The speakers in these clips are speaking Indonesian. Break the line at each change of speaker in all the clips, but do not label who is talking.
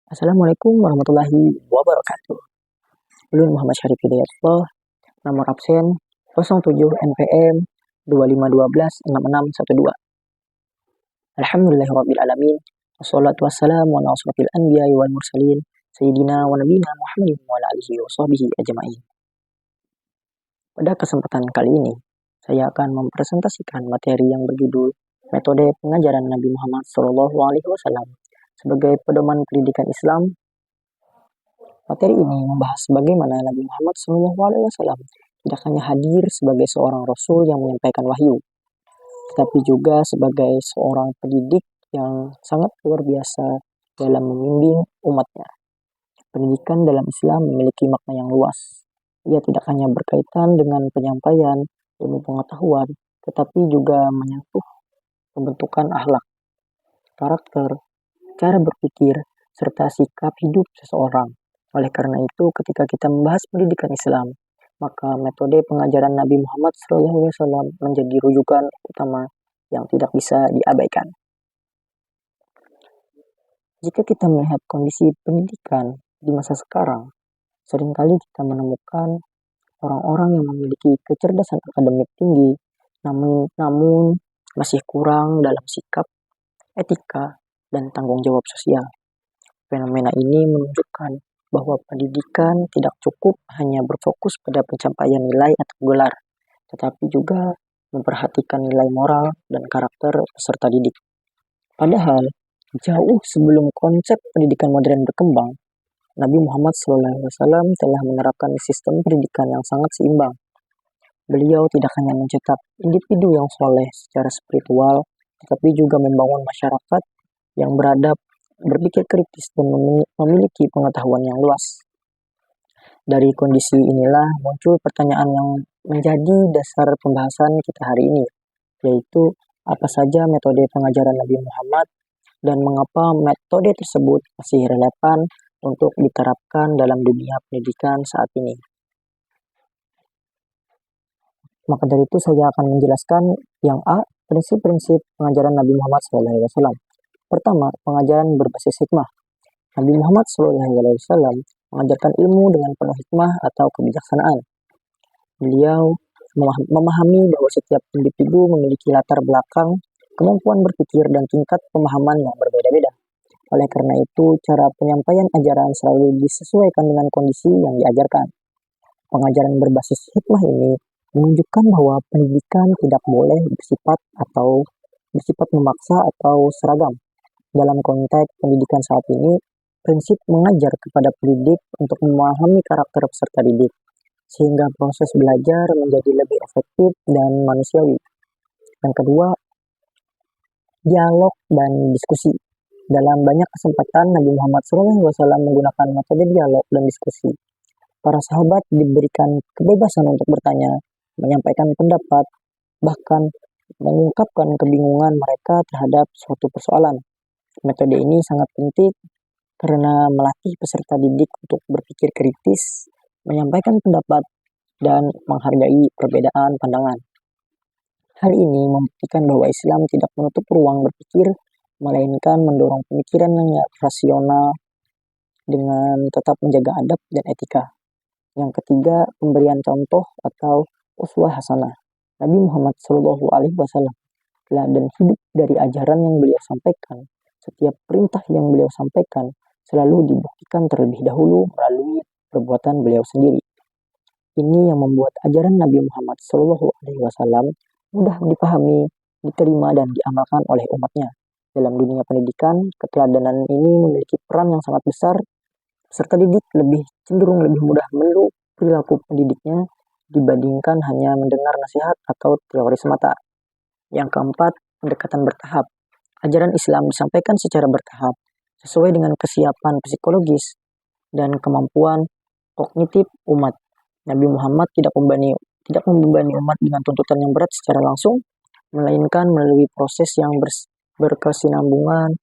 Assalamualaikum warahmatullahi wabarakatuh. Ulun Muhammad Syarif Hidayatullah, nomor absen 07 NPM 25126612. Alhamdulillahirabbil alamin. Wassalatu wassalamu ala asrofil anbiya'i wal mursalin sayyidina wa nabiyina Muhammadin wa ala alihi wa sahbihi ajma'in. Pada kesempatan kali ini, saya akan mempresentasikan materi yang berjudul Metode Pengajaran Nabi Muhammad SAW sebagai pedoman pendidikan Islam. Materi ini membahas bagaimana Nabi Muhammad SAW tidak hanya hadir sebagai seorang Rasul yang menyampaikan wahyu, tetapi juga sebagai seorang pendidik yang sangat luar biasa dalam membimbing umatnya. Pendidikan dalam Islam memiliki makna yang luas. Ia tidak hanya berkaitan dengan penyampaian ilmu pengetahuan, tetapi juga menyentuh pembentukan akhlak, karakter, cara berpikir, serta sikap hidup seseorang. Oleh karena itu, ketika kita membahas pendidikan Islam, maka metode pengajaran Nabi Muhammad SAW menjadi rujukan utama yang tidak bisa diabaikan. Jika kita melihat kondisi pendidikan di masa sekarang, seringkali kita menemukan orang-orang yang memiliki kecerdasan akademik tinggi, namun masih kurang dalam sikap, etika, dan tanggung jawab sosial. Fenomena ini menunjukkan bahwa pendidikan tidak cukup hanya berfokus pada pencapaian nilai atau gelar, tetapi juga memperhatikan nilai moral dan karakter peserta didik. Padahal, jauh sebelum konsep pendidikan modern berkembang, Nabi Muhammad SAW telah menerapkan sistem pendidikan yang sangat seimbang. Beliau tidak hanya mencetak individu yang soleh secara spiritual, tetapi juga membangun masyarakat yang beradab, berpikir kritis, dan memiliki pengetahuan yang luas. Dari kondisi inilah muncul pertanyaan yang menjadi dasar pembahasan kita hari ini, yaitu apa saja metode pengajaran Nabi Muhammad dan mengapa metode tersebut masih relevan untuk diterapkan dalam dunia pendidikan saat ini. Maka dari itu saya akan menjelaskan yang A, prinsip-prinsip pengajaran Nabi Muhammad SAW. Pertama, pengajaran berbasis hikmah. Nabi Muhammad SAW mengajarkan ilmu dengan penuh hikmah atau kebijaksanaan. Beliau memahami bahwa setiap individu memiliki latar belakang, kemampuan berpikir, dan tingkat pemahaman yang berbeda-beda. Oleh karena itu, cara penyampaian ajaran selalu disesuaikan dengan kondisi yang diajarkan. Pengajaran berbasis hikmah ini menunjukkan bahwa pendidikan tidak boleh bersifat memaksa atau seragam. Dalam konteks pendidikan saat ini, prinsip mengajar kepada pendidik untuk memahami karakter peserta didik, sehingga proses belajar menjadi lebih efektif dan manusiawi. Yang kedua, dialog dan diskusi. Dalam banyak kesempatan, Nabi Muhammad SAW menggunakan metode dialog dan diskusi. Para sahabat diberikan kebebasan untuk bertanya, menyampaikan pendapat, bahkan mengungkapkan kebingungan mereka terhadap suatu persoalan. Metode ini sangat penting karena melatih peserta didik untuk berpikir kritis, menyampaikan pendapat, dan menghargai perbedaan pandangan. Hal ini membuktikan bahwa Islam tidak menutup ruang berpikir, melainkan mendorong pemikiran yang rasional dengan tetap menjaga adab dan etika. Yang ketiga, pemberian contoh atau uswah hasanah. Nabi Muhammad SAW teladan hidup dari ajaran yang beliau sampaikan. Setiap perintah yang beliau sampaikan selalu dibuktikan terlebih dahulu melalui perbuatan beliau sendiri. Ini yang membuat ajaran Nabi Muhammad SAW mudah dipahami, diterima, dan diamalkan oleh umatnya. Dalam dunia pendidikan, keteladanan ini memiliki peran yang sangat besar. Peserta didik cenderung lebih mudah meniru perilaku pendidiknya dibandingkan hanya mendengar nasihat atau teori semata. Yang keempat, pendekatan bertahap. Ajaran Islam disampaikan secara bertahap, sesuai dengan kesiapan psikologis dan kemampuan kognitif umat. Nabi Muhammad tidak membebani umat dengan tuntutan yang berat secara langsung, melainkan melalui proses yang berkesinambungan.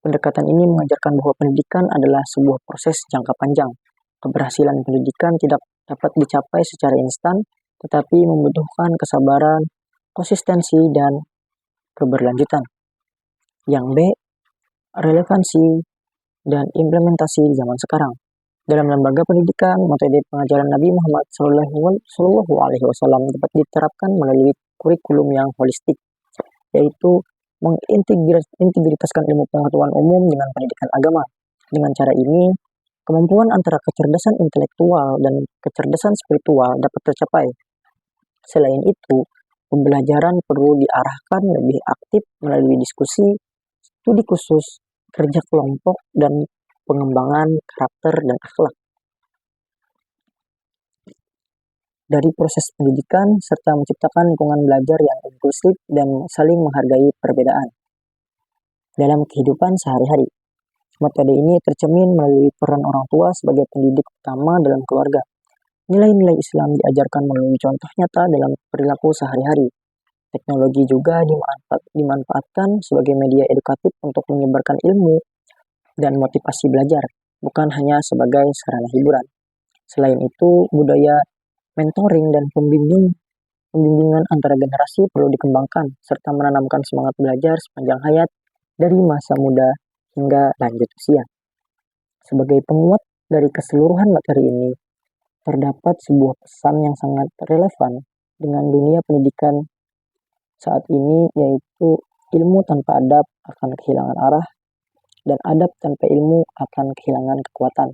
Pendekatan ini mengajarkan bahwa pendidikan adalah sebuah proses jangka panjang. Keberhasilan pendidikan tidak dapat dicapai secara instan, tetapi membutuhkan kesabaran, konsistensi, dan keberlanjutan. Yang B, relevansi dan implementasi di zaman sekarang. Dalam lembaga pendidikan, metode pengajaran Nabi Muhammad SAW dapat diterapkan melalui kurikulum yang holistik, yaitu mengintegritaskan ilmu pengetahuan umum dengan pendidikan agama. Dengan cara ini, kemampuan antara kecerdasan intelektual dan kecerdasan spiritual dapat tercapai. Selain itu, pembelajaran perlu diarahkan lebih aktif melalui diskusi, studi khusus, kerja kelompok, dan pengembangan karakter dan akhlak. Dari proses pendidikan serta menciptakan lingkungan belajar yang inklusif dan saling menghargai perbedaan. Dalam kehidupan sehari-hari, metode ini tercermin melalui peran orang tua sebagai pendidik utama dalam keluarga. Nilai-nilai Islam diajarkan melalui contoh nyata dalam perilaku sehari-hari. Teknologi juga dimanfaatkan sebagai media edukatif untuk menyebarkan ilmu dan motivasi belajar, bukan hanya sebagai sarana hiburan. Selain itu, budaya mentoring dan pembimbingan antara generasi perlu dikembangkan, serta menanamkan semangat belajar sepanjang hayat dari masa muda hingga lanjut usia. Sebagai penguat dari keseluruhan materi ini, terdapat sebuah pesan yang sangat relevan dengan dunia pendidikan saat ini, yaitu ilmu tanpa adab akan kehilangan arah, dan adab tanpa ilmu akan kehilangan kekuatan.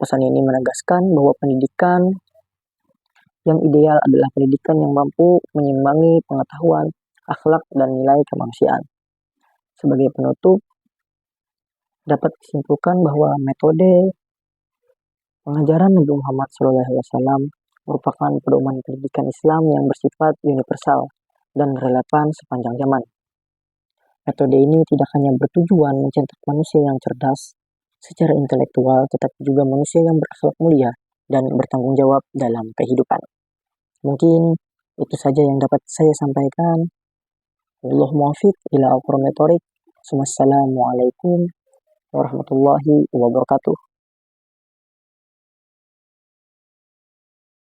Pesan ini menegaskan bahwa pendidikan yang ideal adalah pendidikan yang mampu menyimbangi pengetahuan, akhlak, dan nilai kemanusiaan. Sebagai penutup, dapat disimpulkan bahwa metode pengajaran Nabi Muhammad SAW merupakan pedoman pendidikan Islam yang bersifat universal dan relevan sepanjang zaman. Metode ini tidak hanya bertujuan mencetak manusia yang cerdas secara intelektual, tetapi juga manusia yang berakhlak mulia dan bertanggung jawab dalam kehidupan. Mungkin itu saja yang dapat saya sampaikan. Wallahu muwaffiq ila aqwamit thoriq. Wassalamualaikum warahmatullahi wabarakatuh.